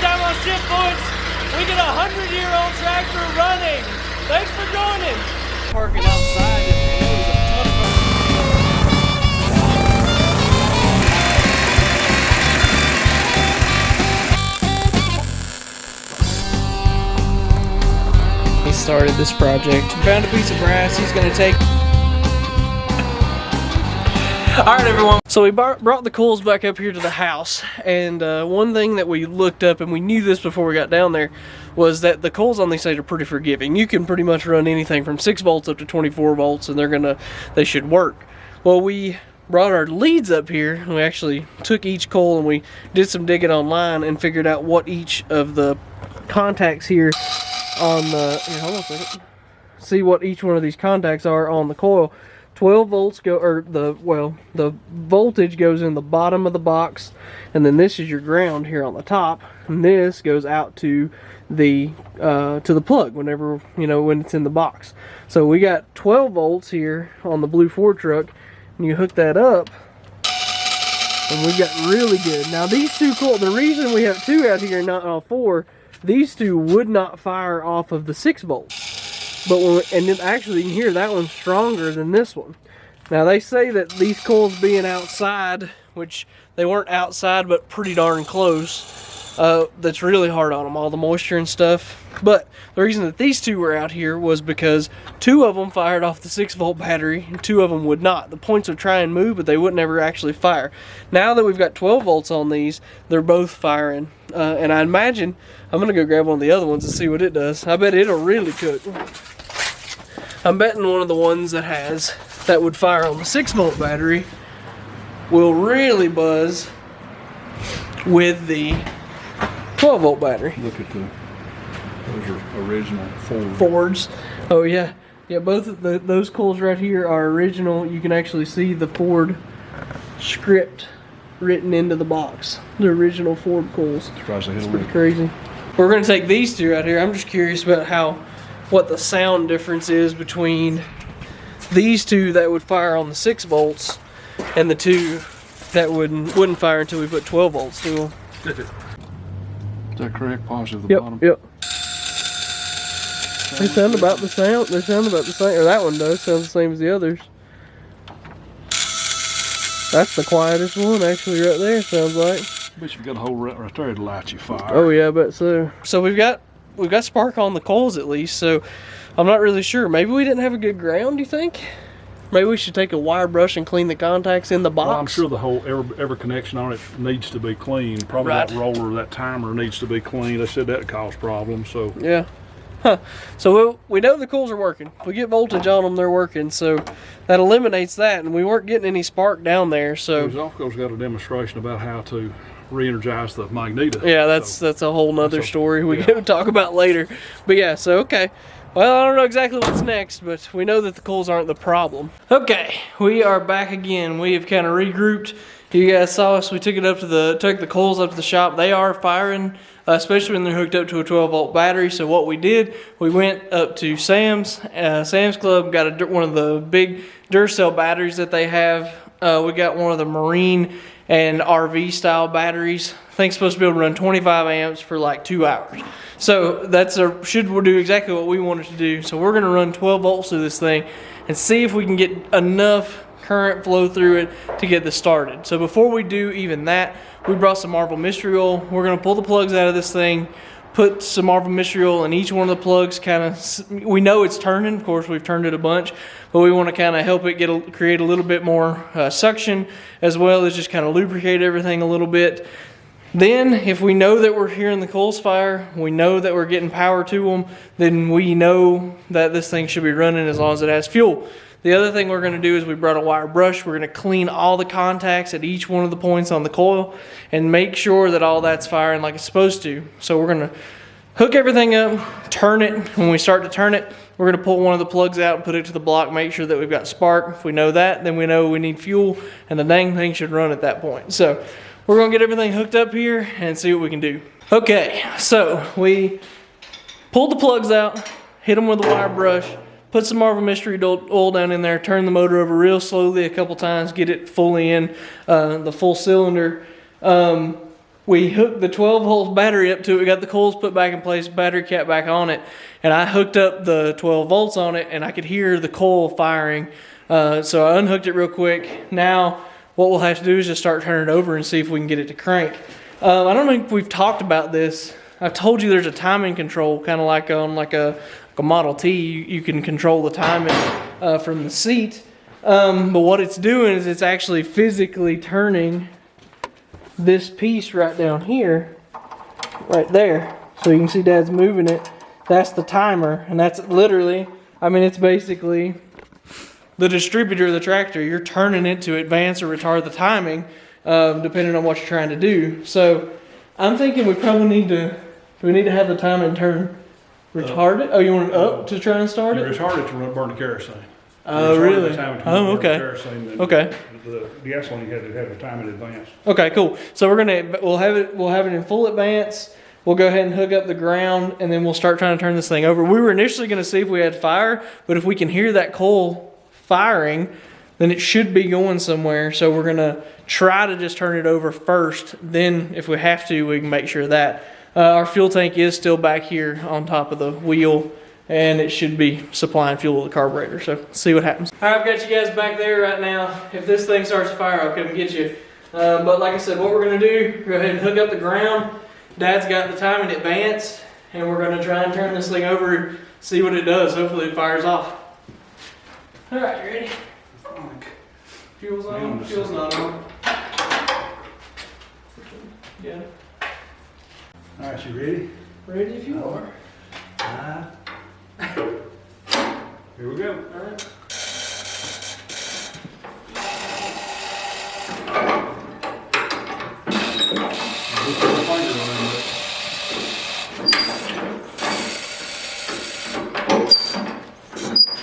time on Ship Boys, we get a 100-year-old tractor running. Thanks for joining. Parking outside, and there was a ton of He started this project. Found a piece of brass he's gonna take. Alright everyone, so we brought the coils back up here to the house, and one thing that we looked up, and we knew this before we got down there, was that the coils on these things are pretty forgiving. You can pretty much run anything from 6 volts up to 24 volts and they should work. Well, we brought our leads up here, and we actually took each coil and we did some digging online and figured out what each of the contacts here on the, hold on a second, see what each one of these contacts are on the coil. 12 volts go, or the voltage goes in the bottom of the box, and then this is your ground here on the top, and this goes out to the plug whenever, when it's in the box. So we got 12 volts here on the blue Ford truck, and you hook that up, and we got really good. Now these two coils, the reason we have two out here, not all four, these two would not fire off of the 6 volts. But and then actually you can hear that one's stronger than this one. Now they say that these coils being outside, which they weren't outside but pretty darn close, that's really hard on them, all the moisture and stuff. But the reason that these two were out here was because 2 of them fired off the 6 volt battery and 2 of them would not. The points would try and move, but they wouldn't ever actually fire. Now that we've got 12 volts on these, they're both firing. And I imagine, I'm gonna go grab one of the other ones and see what it does. I bet it'll really cook. I'm betting one of the ones that would fire on the 6 volt battery will really buzz with the 12 volt battery. Look at those are original Fords. Oh yeah. Yeah, both of those coils right here are original. You can actually see the Ford script written into the box. The original Ford coils. It's pretty crazy. We're going to take these two out here. I'm just curious about what the sound difference is between these two that would fire on the 6 volts and the two that wouldn't fire until we put 12 volts to them. Is that correct? Positive the bottom? Yep. They sound about the same. Or that one does. Sounds the same as the others. That's the quietest one actually right there, sounds like. But you've got a hole right there to light your fire. Oh yeah, I bet so. So we've got spark on the coils at least, so I'm not really sure. Maybe we didn't have a good ground, you think? Maybe we should take a wire brush and clean the contacts in the box? Well, I'm sure the whole, every connection on it needs to be clean. Probably right. That roller, that timer needs to be cleaned. They said that caused problems, so. Yeah. Huh. So we know the coils are working. If we get voltage on them, they're working, so that eliminates that, and we weren't getting any spark down there, so. Zofco's got a demonstration about how to re-energize the magneto. Yeah, that's a whole nother story we can talk about later. But yeah, so okay. Well, I don't know exactly what's next, but we know that the coils aren't the problem. Okay, we are back again. We have kind of regrouped. You guys saw us. We took the coils up to the shop. They are firing, especially when they're hooked up to a 12 volt battery. So what we did, we went up to Sam's Club, got one of the big Duracell batteries that they have. We got one of the marine and RV style batteries. I think it's supposed to be able to run 25 amps for like 2 hours. So should do exactly what we wanted to do. So we're gonna run 12 volts through this thing and see if we can get enough current flow through it to get this started. So before we do even that, we brought some Marvel Mystery Oil. We're gonna pull the plugs out of this thing, put some Marvel Mystery Oil in each one of the plugs. We know it's turning. Of course, we've turned it a bunch, but we want to kind of help it create a little bit more suction, as well as just kind of lubricate everything a little bit. Then, if we know that we're hearing the coils fire, we know that we're getting power to them, then we know that this thing should be running as long as it has fuel. The other thing we're going to do is we brought a wire brush. We're going to clean all the contacts at each one of the points on the coil and make sure that all that's firing like it's supposed to. So we're going to hook everything up, turn it. When we start to turn it, we're going to pull one of the plugs out and put it to the block, make sure that we've got spark. If we know that, then we know we need fuel, and the dang thing should run at that point. So we're going to get everything hooked up here and see what we can do. Okay, so we pulled the plugs out, hit them with a wire brush, put some Marvel Mystery Oil down in there, turn the motor over real slowly a couple times, get it fully in the full cylinder. we hooked the 12 volt battery up to it. We got the coils put back in place, battery cap back on it, and I hooked up the 12 volts on it, and I could hear the coil firing. So I unhooked it real quick. Now what we'll have to do is just start turning it over and see if we can get it to crank. I don't think we've talked about this. I've told you there's a timing control, kind of like on like a Model T. You can control the timing from the seat. But what it's doing is it's actually physically turning this piece right down here, right there. So you can see Dad's moving it. That's the timer, and that's literally, I mean, it's basically the distributor of the tractor. You're turning it to advance or retard the timing, depending on what you're trying to do. So I'm thinking we probably need to, do we need to have the timing turn retarded? Oh, you want it up to try and start it? Retarded to burn the kerosene. Oh, really? Oh, okay. Okay. The gasoline you had to have the time in advance. Okay, cool. So we'll have it in full advance. We'll go ahead and hook up the ground, and then we'll start trying to turn this thing over. We were initially going to see if we had fire, but if we can hear that coil firing, then it should be going somewhere. So we're going to try to just turn it over first. Then if we have to, we can make sure that. Our fuel tank is still back here on top of the wheel, and it should be supplying fuel to the carburetor. So see what happens. All right, I've got you guys back there right now. If this thing starts to fire, I'll come and get you. But like I said, what we're going to do, go ahead and hook up the ground. Dad's got the time in advance, and we're going to try and turn this thing over, see what it does. Hopefully it fires off. All right, you ready? Fuel's on. Fuel's not on. Yeah. All right, you ready? Ready if you are. Here we go. All right.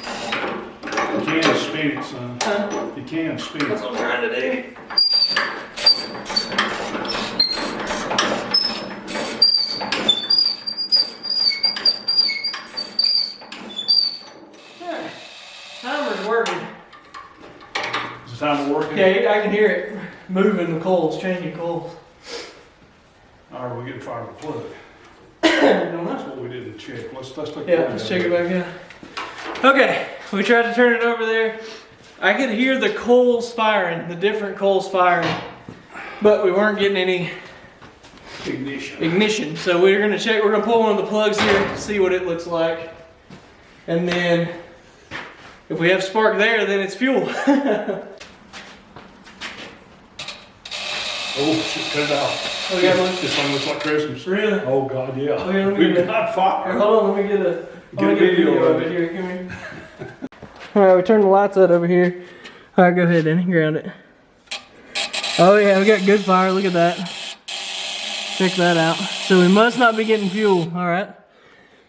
You can speed it, son. Huh? You can speed That's it. what I'm trying to do. Alright. Timer's working. Is the timer working? Yeah, I can hear it moving the coils, changing coils. All right, we're getting fired with the plug. Don't That's know. what we did to check. Let's take the Yeah, plug let's out. check it back in. Okay, we tried to turn it over there. I could hear the coils firing, the different coils firing, but we weren't getting any ignition. So we're gonna check, we're gonna pull one of the plugs here, see what it looks like. And then if we have spark there, then it's fuel. Oh, shit, cut it off. Oh, yeah, This thing looks like Christmas. Really? Oh, God, yeah. Oh, yeah, let me We've get got Here, fire. hold on, let me get a video of it. Here, come here. Alright, we turned the lights out over here. Alright, go ahead, Danny, ground it. Oh yeah, we got good fire, look at that. Check that out. So we must not be getting fuel, alright.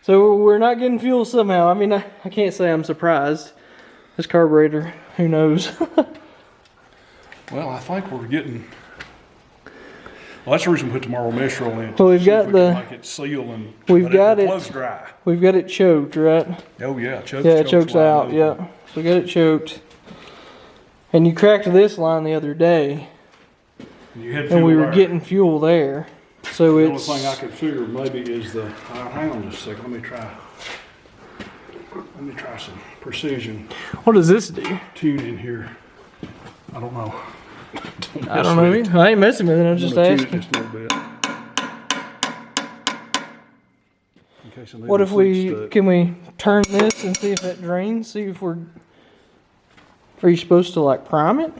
So we're not getting fuel somehow. I mean, I can't say I'm surprised. This carburetor, who knows? Well, I think we're getting... Well, that's the reason we put the Marl mesh roll in. Well, we've See got if we can the- make it seal and we've let got the it- plug's dry. We've got it choked, right? Oh, yeah. Chokes, Yeah, it chokes wide out, open. yeah. So we got it choked. And you cracked this line the other day, And you had and we fuel were there. getting fuel there. So The only it's... thing I could figure maybe is the... hang on just a second. Let me try some precision What does this do? tuning here. I don't know. I don't know either. I ain't messing with it, I'm just gonna tune asking. it just a little bit. In case I need What to if get we, stuck. can we turn this and see if it drains? See if we're, are you supposed to like prime it?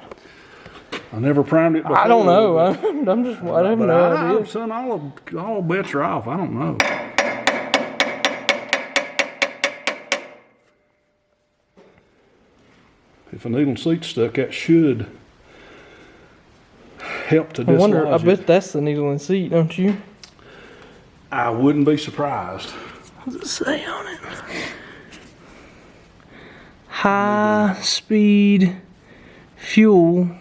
I never primed it before. I don't know. I'm just, I have But no idea. son, all bets are off. I don't know. If a needle and seat's stuck, that should help to I dislodge wonder, I it. bet that's the needle and seat, don't you? I wouldn't be surprised. What does it say on it? High speed fuel.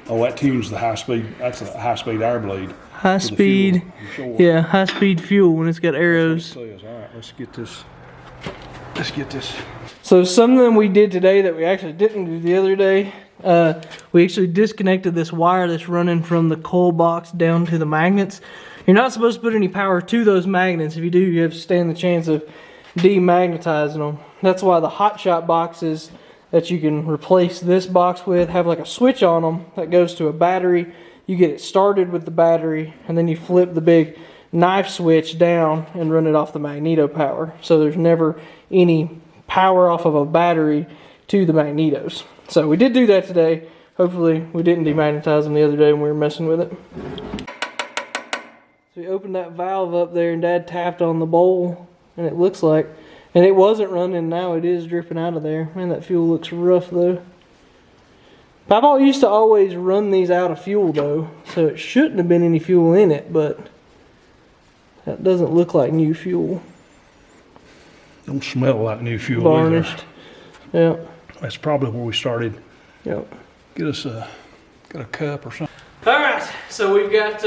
Oh, that tunes the high speed. That's a high speed air bleed. High for the speed. fuel, I'm sure. Yeah, high speed fuel when it's got arrows. That's what it says. All right, let's get this. Let's get this. So something we did today that we actually didn't do the other day, We actually disconnected this wire that's running from the coil box down to the magnets. You're not supposed to put any power to those magnets. If you do, you have to stand the chance of demagnetizing them. That's why the hot shot boxes that you can replace this box with have like a switch on them that goes to a battery. You get it started with the battery, and then you flip the big knife switch down and run it off the magneto power. So there's never any power off of a battery to the magnetos. So we did do that today. Hopefully we didn't demagnetize them the other day when we were messing with it. So we opened that valve up there and Dad tapped on the bowl, and it looks like, and it wasn't running, now it is dripping out of there. Man, that fuel looks rough though. Papa used to always run these out of fuel though, so it shouldn't have been any fuel in it, but that doesn't look like new fuel. Don't smell like new fuel Varnished. Yeah. That's probably where we started. Yep. Get us got a cup or something. All right, so we got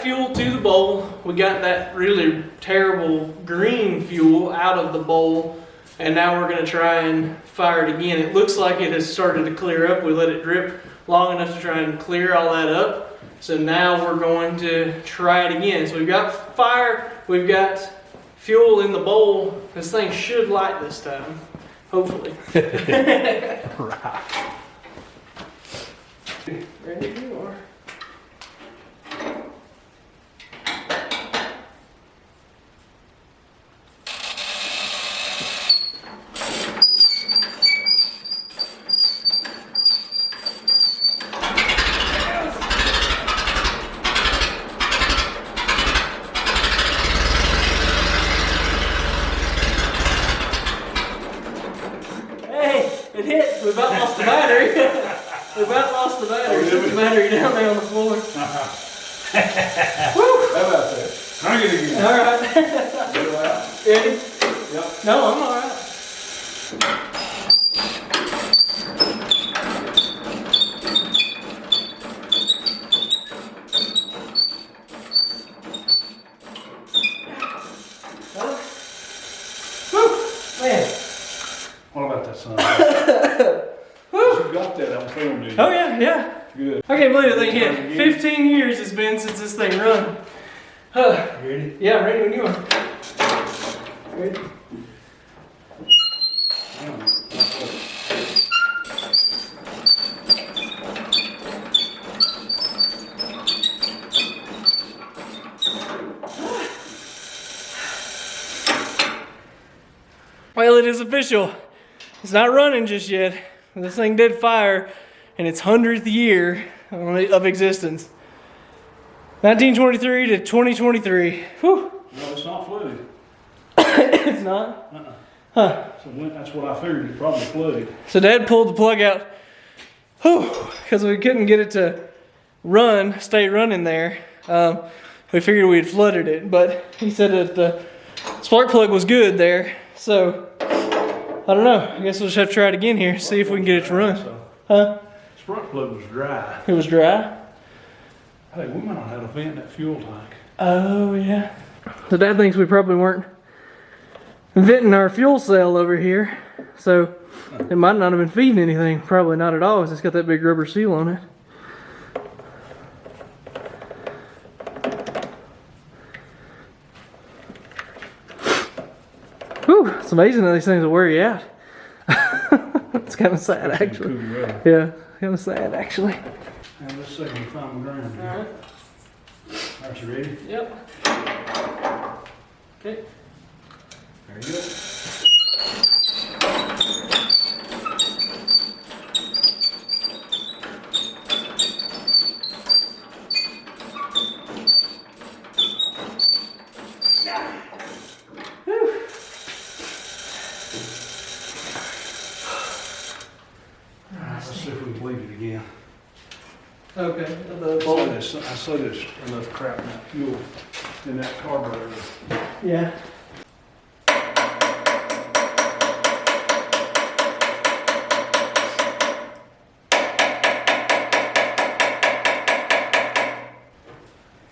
fuel to the bowl. We got that really terrible green fuel out of the bowl, and now we're gonna try and fire it again. It looks like it has started to clear up. We let it drip long enough to try and clear all that up. So now we're going to try it again. So we've got fire, we've got fuel in the bowl. This thing should light this time, hopefully. Right. Ready you are. It hit. We about lost the battery. We about lost the battery. Put the battery down there on the floor. Woo! How about that? Try it again. All right. Ready? Yep. No, I'm all right. Woo! Man. What about that, son? You got that on film, did you? Oh yeah, yeah. Good. I can't believe the thing hit. 15 years it's been since this thing run. Ready? Yeah, I'm ready when you are. Ready? Well, it is official. It's not running just yet. This thing did fire in its 100th year of existence. 1923 to 2023. Whew. No, it's not flooded. It's not? Huh. So that's what I figured. It probably flooded. So Dad pulled the plug out, because we couldn't get it to run, stay running there. We figured we had flooded it, but he said that the spark plug was good there. So I don't know. I guess we'll just have to try it again here, see if we can get it to run. Huh? Spark plug was dry. It was dry? Hey, we might not have a vent in that fuel tank. Oh, yeah. So Dad thinks we probably weren't venting our fuel cell over here. So it might not have been feeding anything. Probably not at all, because it's got that big rubber seal on it. Whew, it's amazing that these things will wear you out. It's kind of sad, actually. Yeah, kind of sad, actually. And let's see if we can find the ground here. Alright. Alright, you ready? Yep. Okay. There you go. Let's see if we can bleed it again. Okay. I saw there's enough crap in that fuel, in that carburetor. Yeah.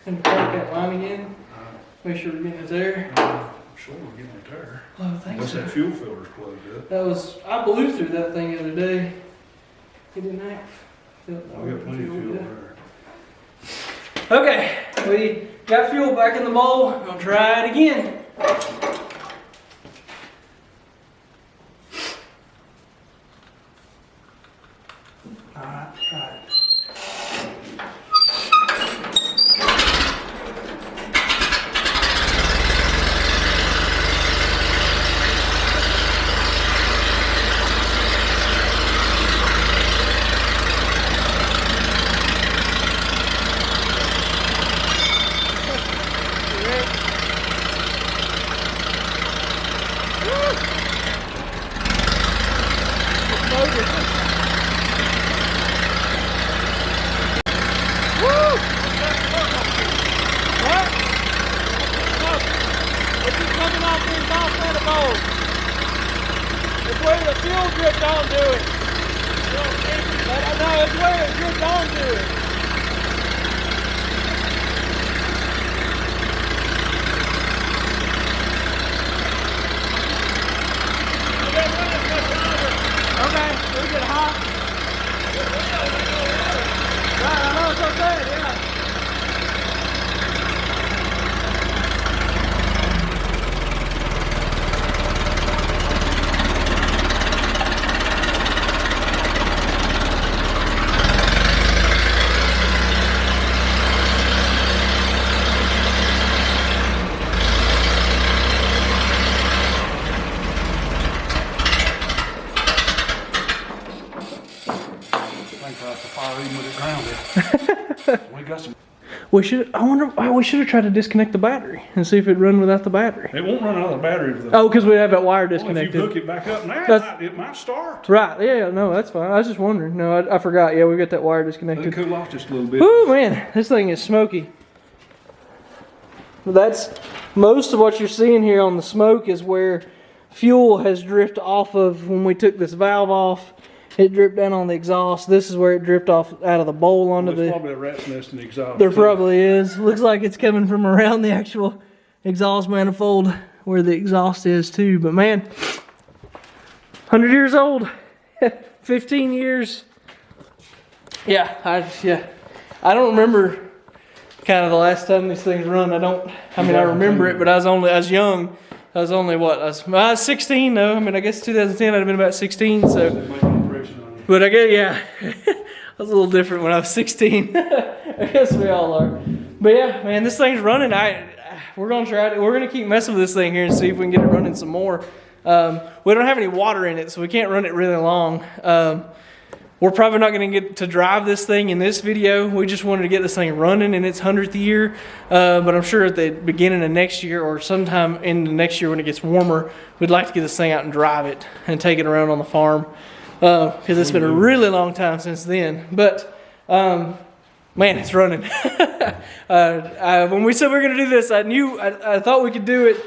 And plug that line again. Make sure we're getting it there. I'm sure we're getting it there. Oh, thanks. Unless that fuel filter's plugged up. That was, I blew through that thing the other day. It didn't have. We got plenty of fuel there. Okay, we got fuel back in the bowl. We're gonna try it again. Alright, try it. It's where the fuel dripped onto it. But I know it's where it dripped onto it. Okay, we get hot. Right, I know it's okay, yeah. We got some. We should. I wonder. We should have tried to disconnect the battery and see if it'd run without the battery. It won't run out of the battery. Oh, because we have that wire Well, if disconnected. you hook it back up now, it might start. Right. Yeah. No, that's fine. I was just wondering. No, I forgot. Yeah, we got that wire Let it disconnected. cool off just a little bit. Woo, man, this thing is smoky. That's most of what you're seeing here on the smoke is where fuel has dripped off of when we took this valve off. It dripped down on the exhaust. This is where it dripped off out of the bowl onto There's the. probably a rat's nest in the exhaust. There probably is. Looks like it's coming from around the actual exhaust manifold where the exhaust is too. But man, 100 years old, 15 years. Yeah, I don't remember kind of the last time these things run. I remember it, but I was young. I was only what? I was 16 though. I mean, I guess 2010 I'd have been about 16. So. But I guess, yeah, I was a little different when I was 16. I guess we all are. But yeah, man, this thing's running. We're going to try it. We're going to keep messing with this thing here and see if we can get it running some more. We don't have any water in it, so we can't run it really long. We're probably not going to get to drive this thing in this video. We just wanted to get this thing running in its 100th year. But I'm sure at the beginning of next year or sometime in the next year when it gets warmer, we'd like to get this thing out and drive it and take it around on the farm. Because it's been a really long time since then. But, man, it's running. When we said we were going to do this, I thought we could do it.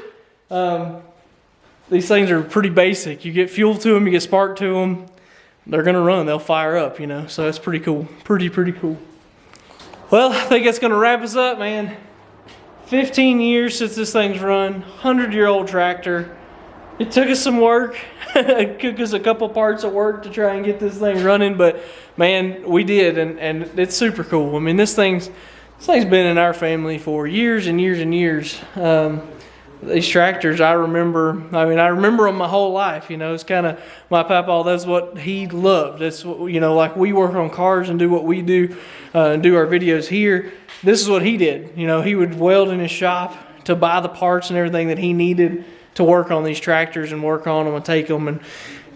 These things are pretty basic. You get fuel to them, you get spark to them. They're going to run. They'll fire up, you know. So it's pretty cool. Pretty cool. Well, I think that's going to wrap us up, man. 15 years since this thing's run. 100-year-old tractor. It took us some work. It took us a couple parts of work to try and get this thing running, but man, we did, and it's super cool. I mean, this thing's been in our family for years and years and years. These tractors, I remember them my whole life. You know, it's kind of my papa. That's what he loved. That's what, you know, like we work on cars and do what we do, and do our videos here. This is what he did. You know, he would weld in his shop to buy the parts and everything that he needed to work on these tractors and work on them and take them and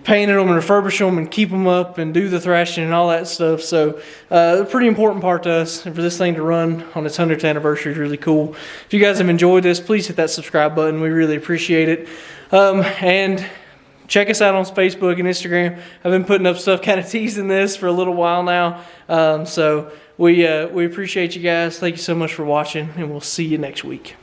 paint them and refurbish them and keep them up and do the thrashing and all that stuff. So a pretty important part to us, and for this thing to run on its 100th anniversary is really cool. If you guys have enjoyed this, please hit that subscribe button. We really appreciate it. And check us out on Facebook and Instagram. I've been putting up stuff kind of teasing this for a little while now. So we appreciate you guys. Thank you so much for watching, and we'll see you next week.